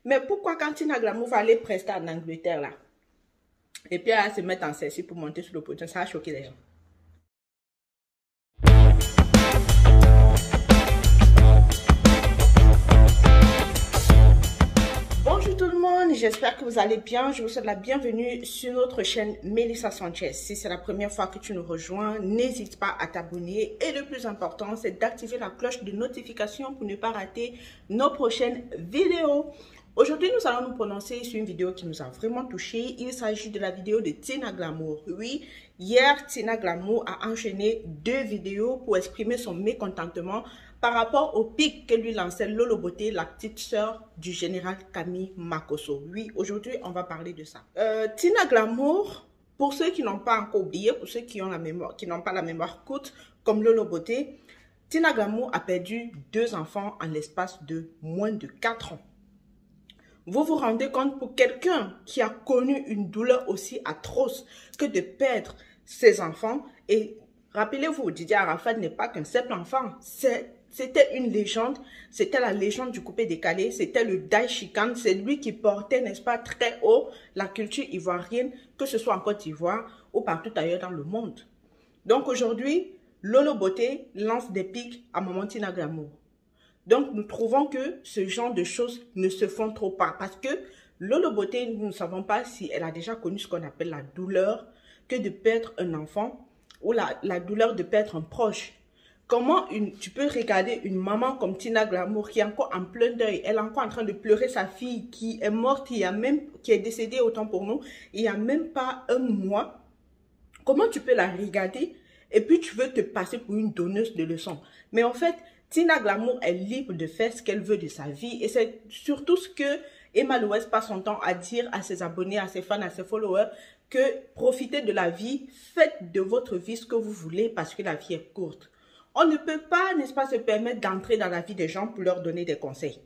Mais pourquoi quand Tina Glamour va aller prester en Angleterre là, et puis elle va se mettre en celle-ci pour monter sur le podium, ça va choquer les gens. Bonjour tout le monde, j'espère que vous allez bien. Je vous souhaite la bienvenue sur notre chaîne Melissa Sanchez. Si c'est la première fois que tu nous rejoins, n'hésite pas à t'abonner. Et le plus important, c'est d'activer la cloche de notification pour ne pas rater nos prochaines vidéos. Aujourd'hui, nous allons nous prononcer sur une vidéo qui nous a vraiment touché. Il s'agit de la vidéo de Tina Glamour. Oui, hier, Tina Glamour a enchaîné 2 vidéos pour exprimer son mécontentement par rapport au pic que lui lançait Lolo Beauté, la petite sœur du général Camille Makosso. Oui, aujourd'hui, on va parler de ça. Tina Glamour, pour ceux qui n'ont pas encore oublié, pour ceux qui ont la mémoire, qui n'ont pas la mémoire courte, comme Lolo Beauté, Tina Glamour a perdu 2 enfants en l'espace de moins de 4 ans. Vous vous rendez compte, pour quelqu'un qui a connu une douleur aussi atroce que de perdre ses enfants, et rappelez-vous, Didier Arafat n'est pas qu'un simple enfant, c'était une légende, c'était la légende du coupé décalé, c'était le Daïchikan, c'est lui qui portait, n'est-ce pas, très haut la culture ivoirienne, que ce soit en Côte d'Ivoire ou partout ailleurs dans le monde. Donc aujourd'hui, Lolo Beauté lance des pics à Maman Tina Glamour. Donc, nous trouvons que ce genre de choses ne se font trop pas. Parce que Lolo Beauté, nous ne savons pas si elle a déjà connu ce qu'on appelle la douleur que de perdre un enfant ou la douleur de perdre un proche. Comment tu peux regarder une maman comme Tina Glamour qui est encore en plein deuil, elle est encore en train de pleurer sa fille qui est morte, qui est décédée autant pour nous, il n'y a même pas un mois. Comment tu peux la regarder et puis tu veux te passer pour une donneuse de leçons? Mais en fait, Tina Glamour est libre de faire ce qu'elle veut de sa vie et c'est surtout ce que Emma Loès passe son temps à dire à ses abonnés, à ses fans, à ses followers, que profitez de la vie, faites de votre vie ce que vous voulez parce que la vie est courte. On ne peut pas, n'est-ce pas, se permettre d'entrer dans la vie des gens pour leur donner des conseils.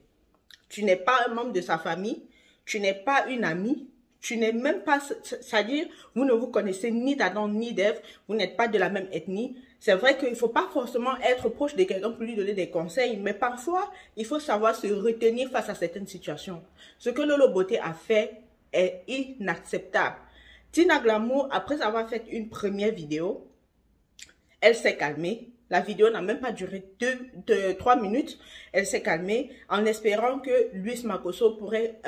Tu n'es pas un membre de sa famille, tu n'es pas une amie, tu n'es même pas, c'est-à-dire, vous ne vous connaissez ni d'Adam ni d'Ève, vous n'êtes pas de la même ethnie. C'est vrai qu'il ne faut pas forcément être proche de quelqu'un pour lui donner des conseils, mais parfois, il faut savoir se retenir face à certaines situations. Ce que Lolo Beauté a fait est inacceptable. Tina Glamour, après avoir fait une première vidéo, elle s'est calmée. La vidéo n'a même pas duré 3 minutes. Elle s'est calmée en espérant que Luis Makosso pourrait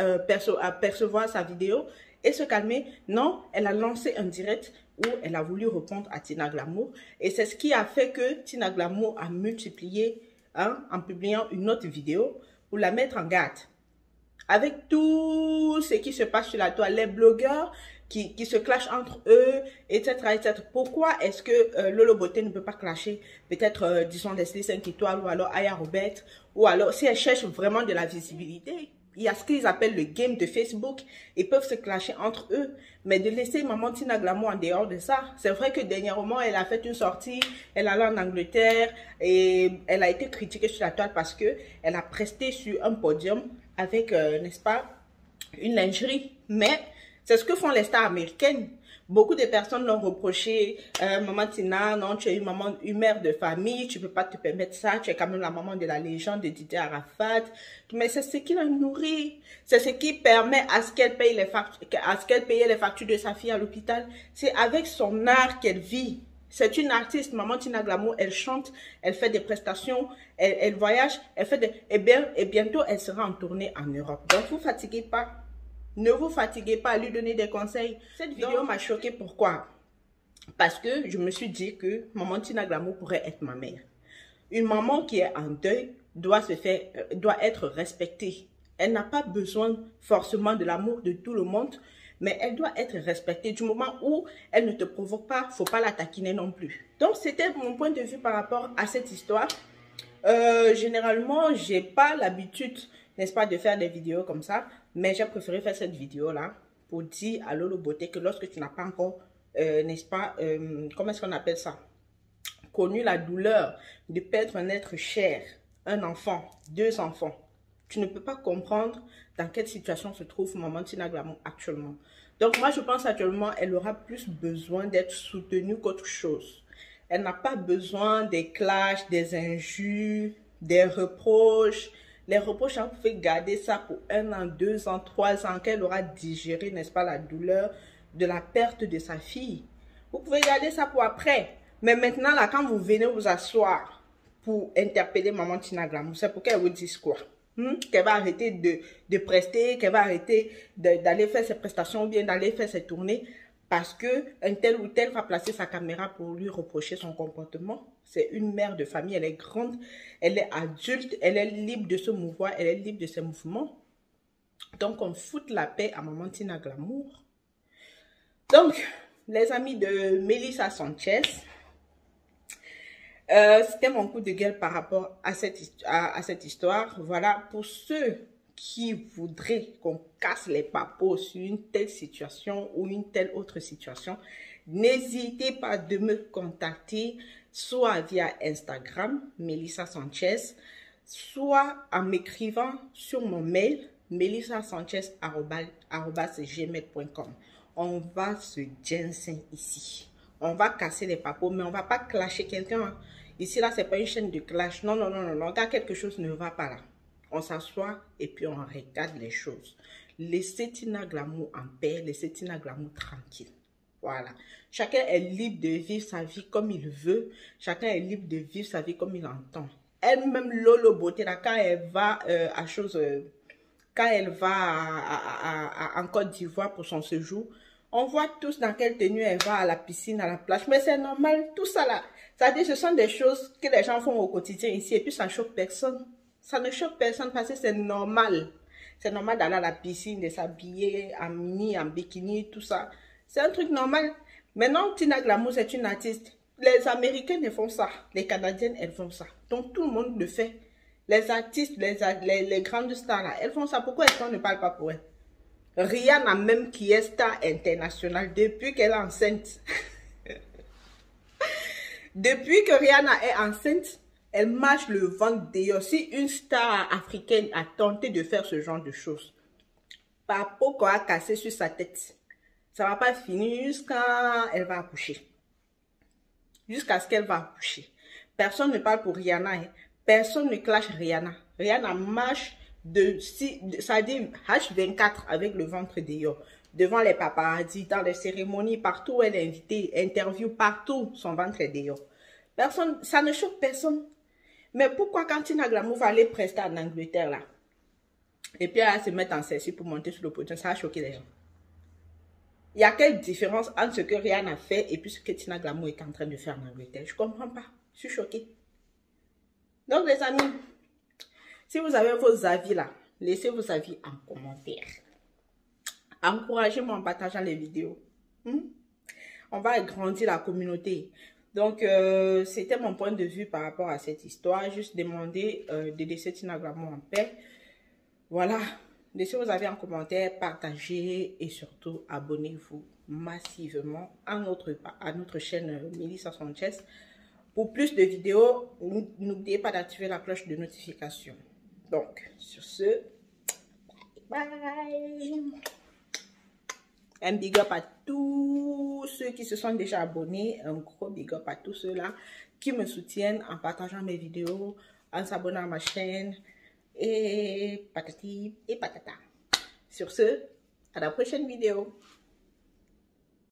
percevoir sa vidéo et se calmer. Non, elle a lancé un direct où elle a voulu répondre à Tina Glamour. Et c'est ce qui a fait que Tina Glamour a multiplié en publiant une autre vidéo pour la mettre en garde. Avec tout ce qui se passe sur la toile, les blogueurs qui se clashent entre eux, etc. etc. Pourquoi est-ce que Lolo Beauté ne peut pas clasher peut-être, disons, Leslie 5 étoiles ou alors Aya Robert, ou alors si elle cherche vraiment de la visibilité, il y a ce qu'ils appellent le game de Facebook, ils peuvent se clasher entre eux, mais de laisser Maman Tina Glamour en dehors de ça. C'est vrai que dernièrement, elle a fait une sortie, elle allait en Angleterre et elle a été critiquée sur la toile parce que elle a presté sur un podium avec, n'est-ce pas, une lingerie, mais c'est ce que font les stars américaines. Beaucoup de personnes l'ont reproché. Maman Tina, non, tu es une mère de famille, tu ne peux pas te permettre ça. Tu es quand même la maman de la légende de Didier Arafat. Mais c'est ce qui la nourrit. C'est ce qui permet à ce qu'elle paye les factures de sa fille à l'hôpital. C'est avec son art qu'elle vit. C'est une artiste, Maman Tina Glamour, elle chante, elle fait des prestations, elle voyage, et bientôt elle sera en tournée en Europe. Donc, vous ne fatiguez pas. Ne vous fatiguez pas à lui donner des conseils. Cette vidéo m'a choquée. Pourquoi? Parce que je me suis dit que Maman Tina Glamour pourrait être ma mère. Une maman qui est en deuil doit être respectée. Elle n'a pas besoin forcément de l'amour de tout le monde, mais elle doit être respectée. Du moment où elle ne te provoque pas, il ne faut pas la taquiner non plus. Donc, c'était mon point de vue par rapport à cette histoire. Généralement, je n'ai pas l'habitude, n'est-ce pas, de faire des vidéos comme ça. Mais j'ai préféré faire cette vidéo-là pour dire à Lolo Beauté que lorsque tu n'as pas encore, n'est-ce pas, comment est-ce qu'on appelle ça? Connu la douleur de perdre un être cher, un enfant, 2 enfants. Tu ne peux pas comprendre dans quelle situation se trouve Maman Tina Glamour actuellement. Donc moi, je pense actuellement, elle aura plus besoin d'être soutenue qu'autre chose. Elle n'a pas besoin des clashs, des injures, des reproches, Les reproches, vous pouvez garder ça pour 1 an, 2 ans, 3 ans, qu'elle aura digéré, n'est-ce pas, la douleur de la perte de sa fille. Vous pouvez garder ça pour après. Mais maintenant, là, quand vous venez vous asseoir pour interpeller maman Tina Glamour, c'est pour qu'elle vous dise quoi? Qu'elle va arrêter de prester, qu'elle va arrêter d'aller faire ses prestations ou bien d'aller faire ses tournées parce que un tel ou tel va placer sa caméra pour lui reprocher son comportement. C'est une mère de famille, elle est grande, elle est adulte, elle est libre de se mouvoir, elle est libre de ses mouvements. Donc, on fout la paix à maman Tina Glamour. Donc, les amis de Melissa Sanchez, c'était mon coup de gueule par rapport à cette histoire. Voilà, pour ceux qui voudraient qu'on casse les papos sur une telle situation ou une telle autre situation, n'hésitez pas de me contacter soit via Instagram, Melissa Sanchez, soit en m'écrivant sur mon mail, melissasanchez@gmail.com. On va se ginseng ici. On va casser les papos, mais on ne va pas clasher quelqu'un. Ici, là, ce n'est pas une chaîne de clash. Non, non, non, non, non. Quand quelque chose ne va pas là, on s'assoit et puis on regarde les choses. Laissez Tina Glamour en paix, laissez Tina Glamour tranquille. Voilà. Chacun est libre de vivre sa vie comme il veut. Chacun est libre de vivre sa vie comme il entend. Elle-même, Lolo Beauté, là, quand elle va quand elle va en Côte d'Ivoire pour son séjour, on voit tous dans quelle tenue elle va à la piscine, à la plage. Mais c'est normal, tout ça là. C'est-à-dire, ce sont des choses que les gens font au quotidien ici et puis ça ne choque personne. Ça ne choque personne parce que c'est normal. C'est normal d'aller à la piscine, de s'habiller en mini, en bikini, tout ça. C'est un truc normal. Maintenant, Tina Glamour, c'est une artiste. Les Américaines, elles font ça. Les Canadiennes, elles font ça. Donc, tout le monde le fait. Les artistes, les grandes stars, là, elles font ça. Pourquoi est-ce qu'on ne parle pas pour elles? Rihanna même qui est star internationale depuis qu'elle est enceinte. Depuis que Rihanna est enceinte, elle marche le ventre dehors. Si une star africaine a tenté de faire ce genre de choses, Papo qu'on a cassé sur sa tête. Ça ne va pas finir jusqu'à elle va accoucher. Jusqu'à ce qu'elle va accoucher. Personne ne parle pour Rihanna. Hein. Personne ne clash Rihanna. Rihanna marche ça dit H24 avec le ventre dehors. Devant les paparazzis, dans les cérémonies, partout où elle est invitée, interview, partout, son ventre est dehors. Personne, ça ne choque personne. Mais pourquoi quand Tina Glamour va aller prester en Angleterre là, et puis elle va se mettre en selfie pour monter sur le podium, ça va choquer les gens. Il y a quelle différence entre ce que Rihanna a fait et puis ce que Tina Glamour est en train de faire en Angleterre? Je ne comprends pas. Je suis choquée. Donc les amis, si vous avez vos avis là, laissez vos avis en commentaire. Encouragez-moi en partageant les vidéos. On va agrandir la communauté. Donc, c'était mon point de vue par rapport à cette histoire. Juste demander de laisser Tina Glamour en paix. Voilà. Laissez vos avis en commentaire, partagez et surtout abonnez-vous massivement à notre chaîne Melissa Sanchez. Pour plus de vidéos, n'oubliez pas d'activer la cloche de notification. Donc, sur ce, bye bye. Un big up à tous ceux qui se sont déjà abonnés. Un gros big up à tous ceux-là qui me soutiennent en partageant mes vidéos, en s'abonnant à ma chaîne. Et patati et patata. Sur ce, à la prochaine vidéo.